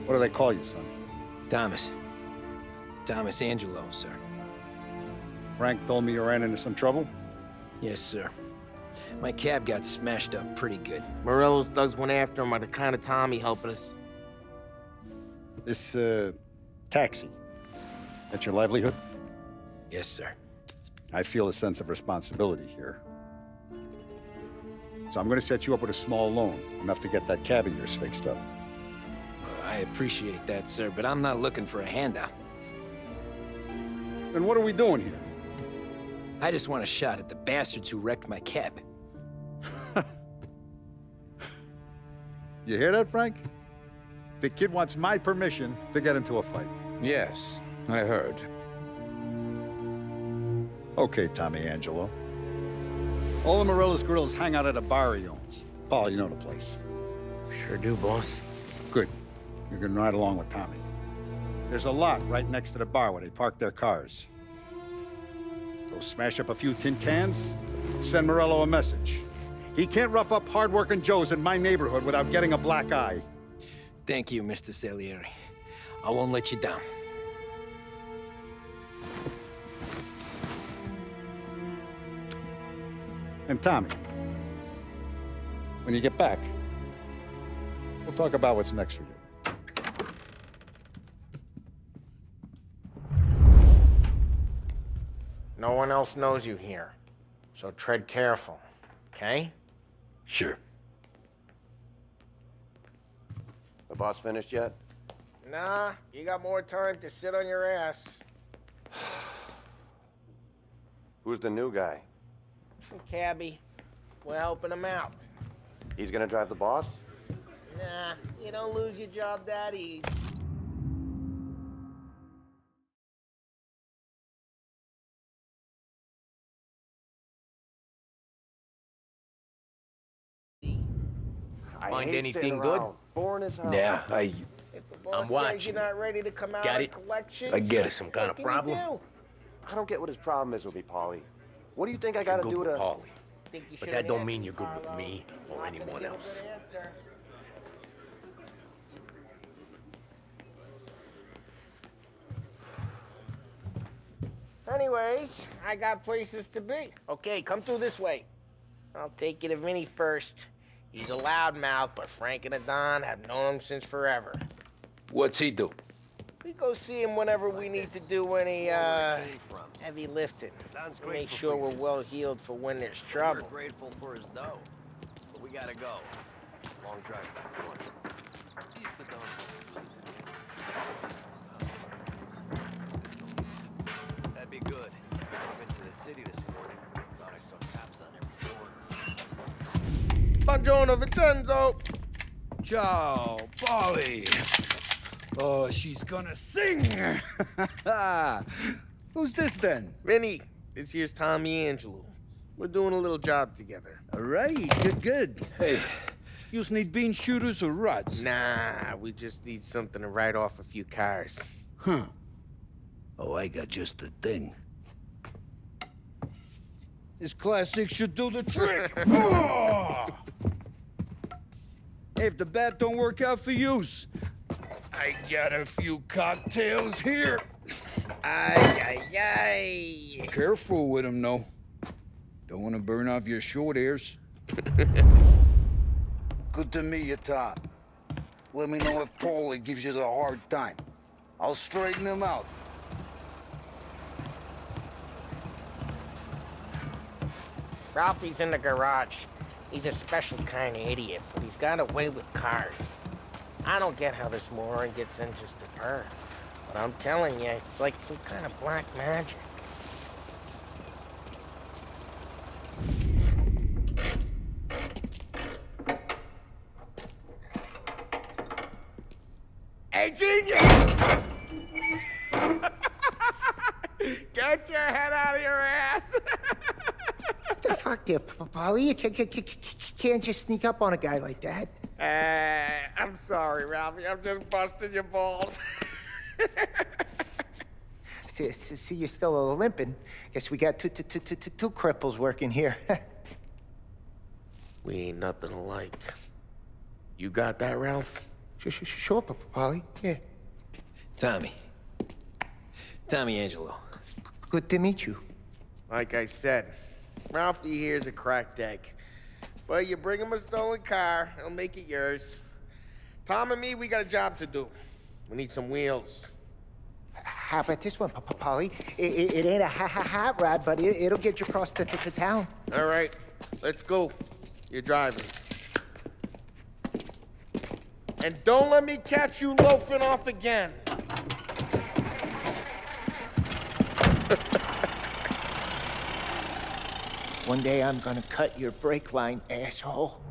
What do they call you, son? Thomas. Thomas Angelo, sir. Frank told me you ran into some trouble? Yes, sir. My cab got smashed up pretty good. Morello's thugs went after him on account of Tommy helping us. This, taxi, that's your livelihood? Yes, sir. I feel a sense of responsibility here. So I'm gonna set you up with a small loan, enough to get that cab of yours fixed up. I appreciate that, sir, but I'm not looking for a handout. Then what are we doing here? I just want a shot at the bastards who wrecked my cab. You hear that, Frank? The kid wants my permission to get into a fight. Yes, I heard. Okay, Tommy Angelo. All the Morella's girls hang out at a bar he owns. Paul, you know the place. Sure do, boss. Good. You're gonna ride along with Tommy. There's a lot right next to the bar where they park their cars. Go smash up a few tin cans, send Morello a message. He can't rough up hard-working Joes in my neighborhood without getting a black eye. Thank you, Mr. Salieri. I won't let you down. And Tommy, when you get back, we'll talk about what's next for you. No one else knows you here, so tread careful, okay? Sure. The boss finished yet? Nah, you got more time to sit on your ass. Who's the new guy? Some cabbie. We're helping him out. He's gonna drive the boss? Nah, you don't lose your job that easy. Find anything good? Boring as hell. Yeah, If the boss says watching. you're not ready to come out Got of it? collections, I get it. some kind of problem? I don't get what his problem is with me, Paulie. What do you think I gotta do to... Paulie. But that don't mean you're good with me or anyone else. Anyways, I got places to be. Okay, come through this way. I'll take you to Vinny first. He's a loudmouth, but Frank and the Don have known him since forever. What's he do? We go see him whenever we need to do any, heavy lifting. Make sure we're well healed for when there's trouble. We're grateful for his dough, but we gotta go. Long drive back north. See if the Don That'd be good. I've been to the city this morning. Thought I saw cops on every corner. Buongiorno, Vincenzo! Ciao, Polly. Oh, she's gonna sing. Who's this then? Vinny, this here's Tommy Angelo. We're doing a little job together. All right, good. Hey, you need bean shooters or rods? Nah, we just need something to write off a few cars. Huh. Oh, I got just the thing. This classic should do the trick. Oh! Hey, if the bat don't work out for yous, I got a few cocktails here. Ay. Careful with them, though. Don't want to burn off your short hairs. Good to meet you, Tom. Let me know if Paulie gives you a hard time. I'll straighten him out. Ralphie's in the garage. He's a special kind of idiot, but he's got a way with cars. I don't get how this moron gets in just a bird. But I'm telling you, it's like some kind of black magic. Hey, genius! Get your head out of your ass! What the fuck there, Paulie? You can't just sneak up on a guy like that. I'm sorry, Ralphie. I'm just busting your balls. See, you're still limping. Guess we got two cripples working here. We ain't nothing alike. You got that, Ralph? Sure, Polly. Yeah. Tommy. Tommy Angelo. Good to meet you. Like I said, Ralphie here's a cracked egg. But you bring him a stolen car, he'll make it yours. Tom and me, we got a job to do. We need some wheels. How about this one, Polly? It ain't a hot rod, but it'll get you across to town. All right, let's go. You're driving. And don't let me catch you loafing off again. One day I'm gonna cut your brake line, asshole.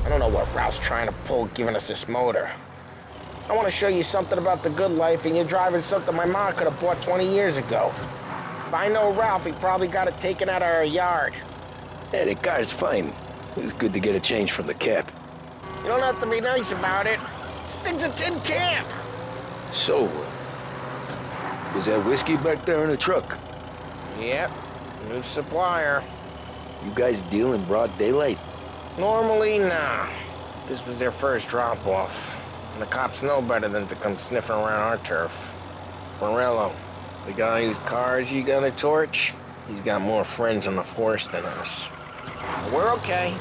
I don't know what Ralph's trying to pull giving us this motor. I want to show you something about the good life, and you're driving something my mom could have bought 20 years ago. If I know Ralph, he probably got it taken out of our yard. Yeah, the car's fine. It's good to get a change from the cab. You don't have to be nice about it. This thing's a tin can. So, was that whiskey back there in the truck? Yep, new supplier. You guys deal in broad daylight? Normally, nah. This was their first drop-off. And the cops know better than to come sniffing around our turf. Morello, the guy whose cars you got a torch, he's got more friends on the force than us. But we're okay,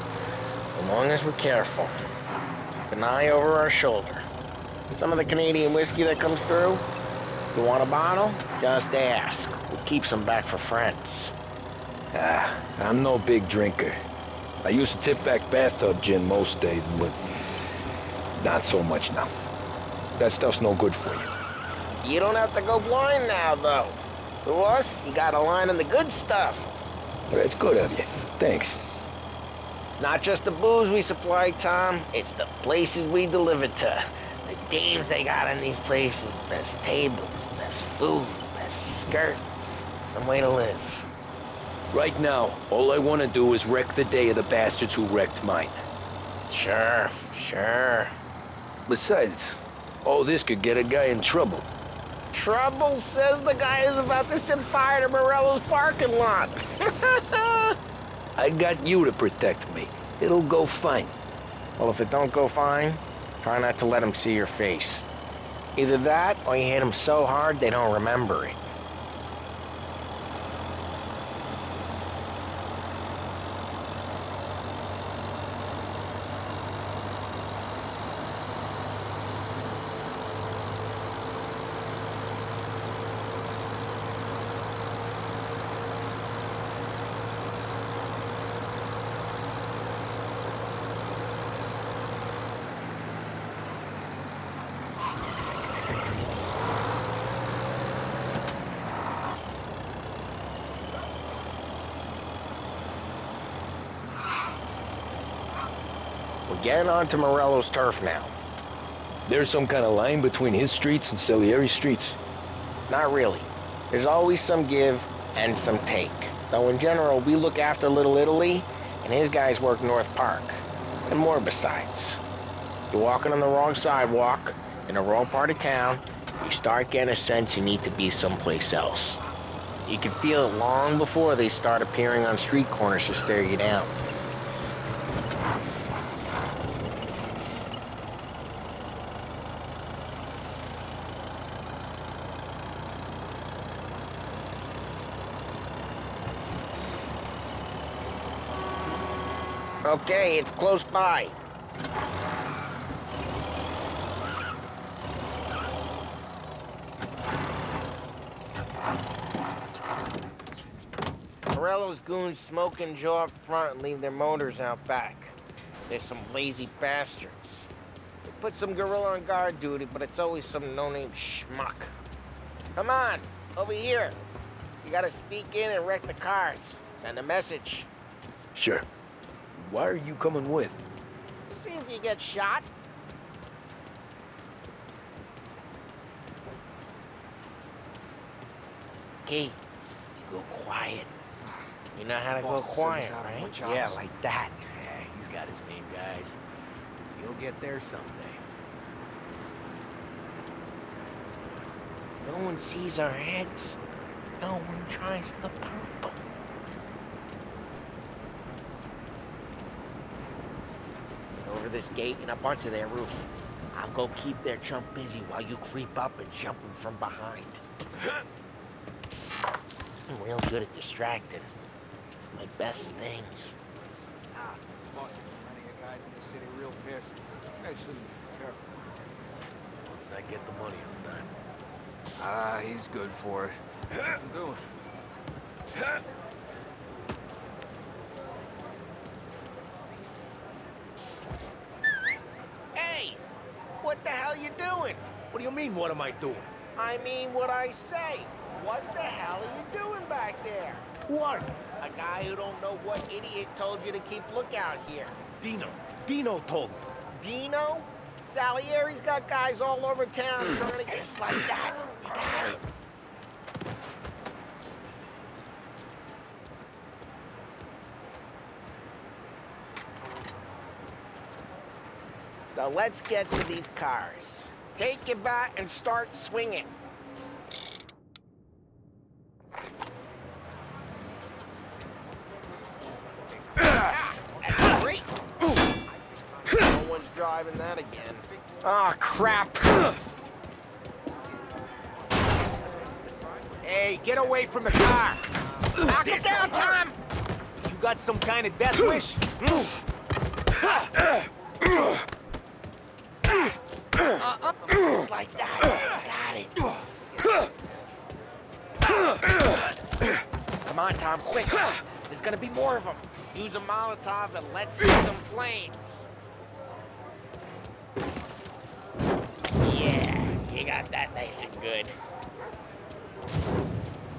as long as we're careful. Keep an eye over our shoulder. Some of the Canadian whiskey that comes through, you want a bottle? Just ask. We'll keep some back for friends. I'm no big drinker. I used to tip back bathtub gin most days, but not so much now. That stuff's no good for you. You don't have to go blind now, though. To us, you got a line on the good stuff. Well, that's good of you. Thanks. Not just the booze we supply, Tom. It's the places we deliver to. The dames they got in these places. Best tables, best food, best skirt. Some way to live. Right now, all I want to do is wreck the day of the bastards who wrecked mine. Sure. Besides, all this could get a guy in trouble. Trouble, says the guy who's about to set fire to Morello's parking lot. I got you to protect me. It'll go fine. Well, if it don't go fine, try not to let them see your face. Either that, or you hit them so hard they don't remember it. We're getting onto Morello's turf now. There's some kind of line between his streets and Salieri streets. Not really. There's always some give and some take. Though in general, we look after Little Italy, and his guys work North Park. And more besides. You're walking on the wrong sidewalk, in the wrong part of town, you start getting a sense you need to be someplace else. You can feel it long before they start appearing on street corners to stare you down. Okay, it's close by. Morello's goons smoke and jaw up front and leave their motors out back. They're some lazy bastards. They put some gorilla on guard duty, but it's always some no-name schmuck. Come on, over here. You gotta sneak in and wreck the cars. Send a message. Sure. Why are you coming with? To see if you get shot. Okay, you go quiet. You know how to go quiet, right? Yeah, like that. Yeah, he's got his main guys. He'll get there someday. No one sees our heads. No one tries to pop them. Get over this gate and up onto their roof. I'll go keep their chump busy while you creep up and jump him from behind. I'm real good at distracting. It's my best thing. Boss, plenty of guys in the city real pissed. Makes them terrible. As long as I get the money on time. Ah, he's good for it. I'm doing. Hey! What the hell you doing? What do you mean, what am I doing? I mean what I say. What the hell are you doing back there? Who are you? A guy who don't know what idiot told you to keep lookout here. Dino. Dino told me. Dino? Salieri's got guys all over town trying to get... Just like that. You got it. So let's get to these cars. Take your bat and start swinging. That's great. No one's driving that again. Oh, crap. Hey, get away from the car. Knock it down, Tom. You got some kind of death wish? Just like that. Got it. Come on, Tom, quick. There's gonna be more of them. Use a Molotov and let's see some flames. Yeah, you got that nice and good.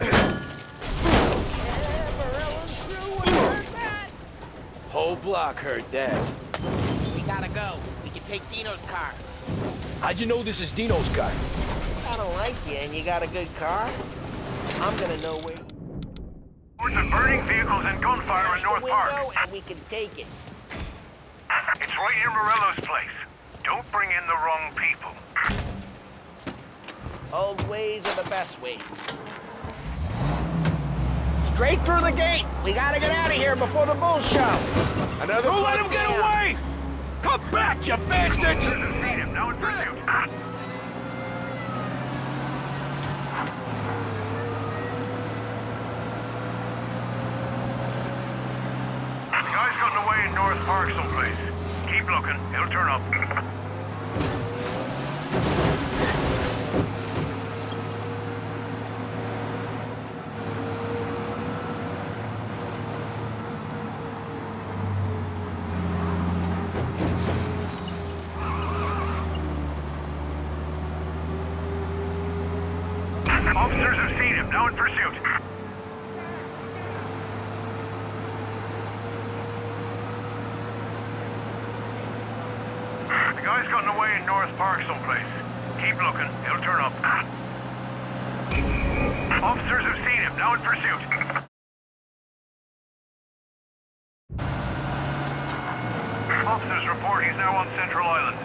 Yeah, Morello's crew, what heard that? Whole block heard that. We gotta go. We can take Dino's car. How'd you know this is Dino's car? I don't like you, and you got a good car? I'm gonna know where... Reports of burning vehicles and gunfire in North Park. And we can take it. It's right near Morello's place. Don't bring in the wrong people. Old ways are the best ways. Straight through the gate. We gotta get out of here before the bulls show. Another Don't let him get away! Come back, you bastards! Officers have seen him, now in pursuit. The guy's gotten away in North Park someplace. Keep looking, he'll turn up. Officers have seen him, now in pursuit. The guy's gotten away in North Park someplace. Keep looking, he'll turn up. Officers have seen him, now in pursuit. Officers report he's now on Central Island.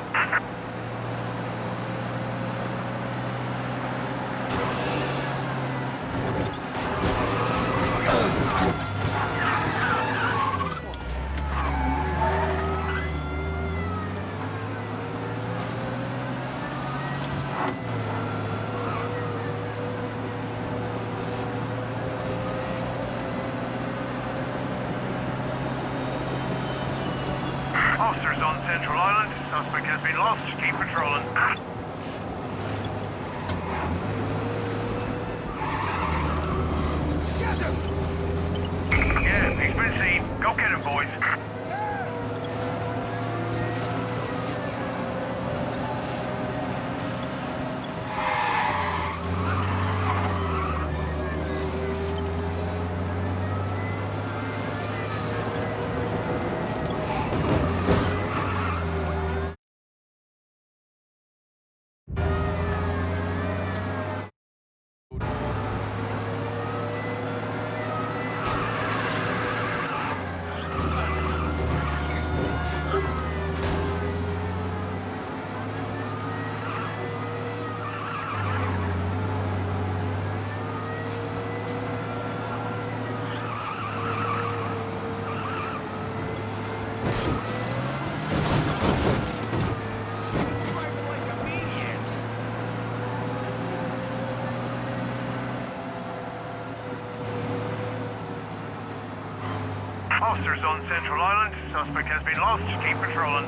Officers on Central Island. Suspect has been lost. Keep patrolling. Yeah, he's been seen. Go get him, boys. Central Island. Suspect has been lost. Keep patrolling.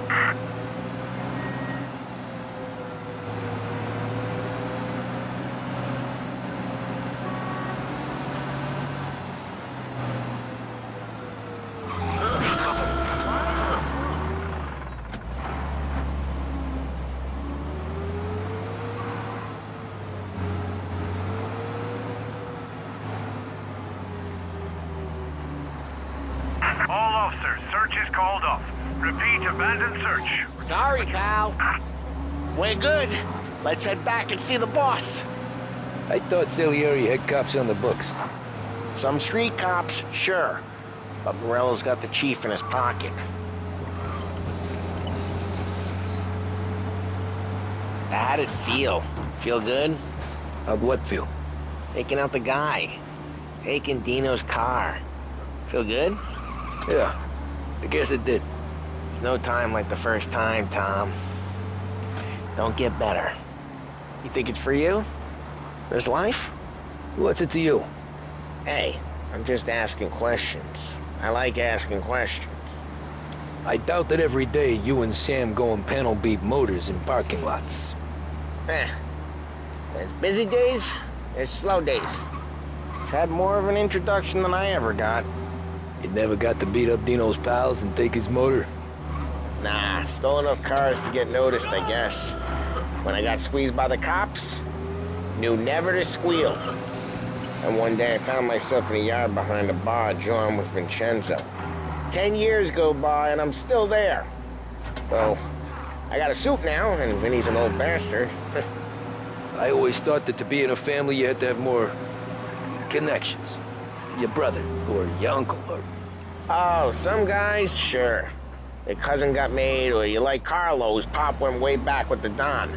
All officers, search is called off. Repeat, abandoned search. Sorry, pal. We're good. Let's head back and see the boss. I thought Salieri had cops on the books. Some street cops, sure. But Morello's got the chief in his pocket. How'd it feel? Feel good? How'd what feel? Taking out the guy. Taking Dino's car. Feel good? Yeah, I guess it did. There's no time like the first time, Tom. Don't get better. You think it's for you? This life? What's it to you? Hey, I'm just asking questions. I like asking questions. I doubt that every day you and Sam go and panel beat motors in parking lots. There's busy days, there's slow days. I've had more of an introduction than I ever got. You never got to beat up Dino's pals and take his motor? Nah, stole enough cars to get noticed, I guess. When I got squeezed by the cops, knew never to squeal. And one day I found myself in a yard behind a bar drawing with Vincenzo. 10 years go by and I'm still there. Though, I got a suit now, and Vinny's an old bastard. I always thought that to be in a family you had to have more connections. Your brother, or your uncle, or... Oh, some guys, sure. Their cousin got made, or you like Carlos, Pop went way back with the Don.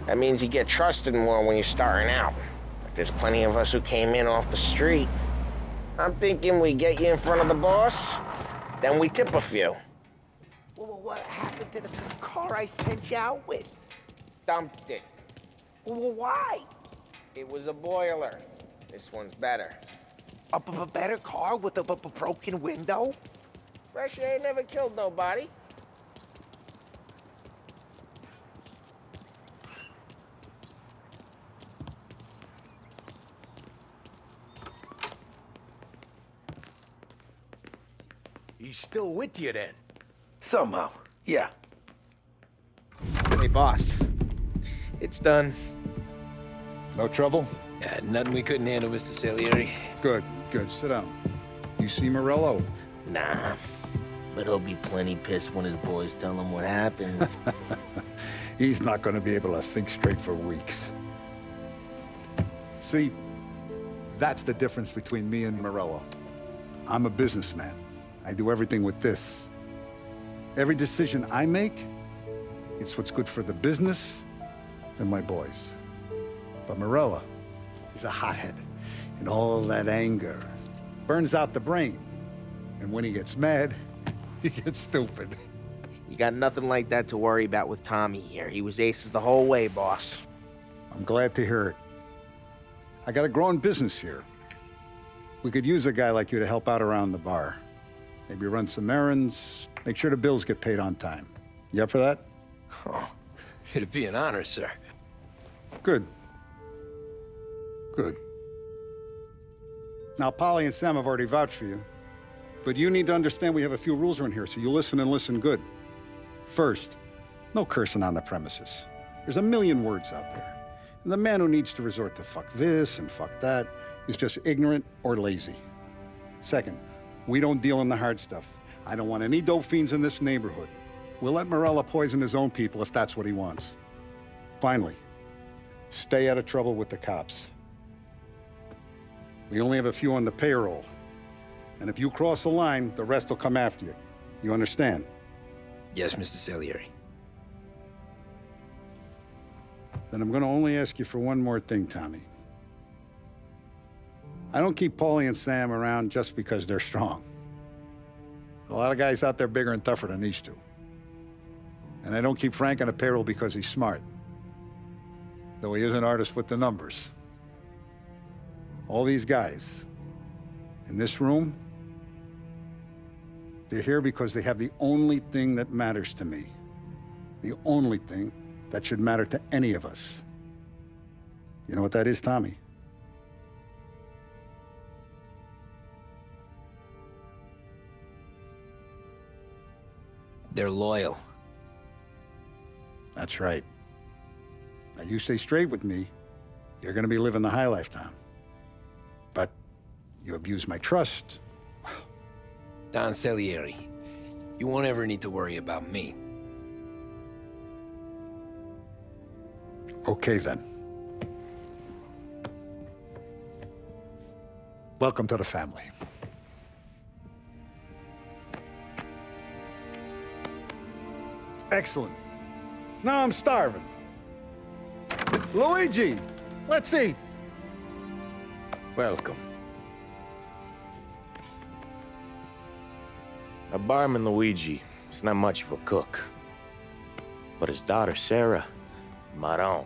That means you get trusted more when you're starting out. But there's plenty of us who came in off the street. I'm thinking we get you in front of the boss, then we tip a few. Well, what happened to the car I sent you out with? Dumped it. Well, why? It was a boiler. This one's better. A better car with a broken window? Fresh air never killed nobody. He's still with you then? Somehow, yeah. Hey, boss. It's done. No trouble? Yeah, nothing we couldn't handle, Mr. Salieri. Good, good. Sit down. You see Morello? Nah, but he'll be plenty pissed when his boys tell him what happened. He's not going to be able to think straight for weeks. See, that's the difference between me and Morello. I'm a businessman. I do everything with this. Every decision I make, it's what's good for the business and my boys. But Morello, he's a hothead, and all that anger burns out the brain. And when he gets mad, he gets stupid. You got nothing like that to worry about with Tommy here. He was aces the whole way, boss. I'm glad to hear it. I got a growing business here. We could use a guy like you to help out around the bar. Maybe run some errands, make sure the bills get paid on time. You up for that? Oh, it'd be an honor, sir. Good. Good. Now, Polly and Sam have already vouched for you. But you need to understand we have a few rules around here, so you listen and listen good. First, no cursing on the premises. There's a million words out there. And the man who needs to resort to fuck this and fuck that is just ignorant or lazy. Second, we don't deal in the hard stuff. I don't want any dope fiends in this neighborhood. We'll let Morello poison his own people if that's what he wants. Finally, stay out of trouble with the cops. We only have a few on the payroll. And if you cross the line, the rest will come after you. You understand? Yes, Mr. Salieri. Then I'm going to only ask you for one more thing, Tommy. I don't keep Paulie and Sam around just because they're strong. A lot of guys out there bigger and tougher than these two. And I don't keep Frank on a payroll because he's smart. Though he is an artist with the numbers. All these guys in this room, They're here because they have the only thing that matters to me. The only thing that should matter to any of us. You know what that is, Tommy? They're loyal. That's right. Now, you stay straight with me, you're gonna be living the high life, Tom. But you abuse my trust. Don Salieri, you won't ever need to worry about me. Okay, then. Welcome to the family. Excellent. Now I'm starving. Luigi, let's eat. Welcome. A barman Luigi is not much of a cook. But his daughter Sarah, Maron.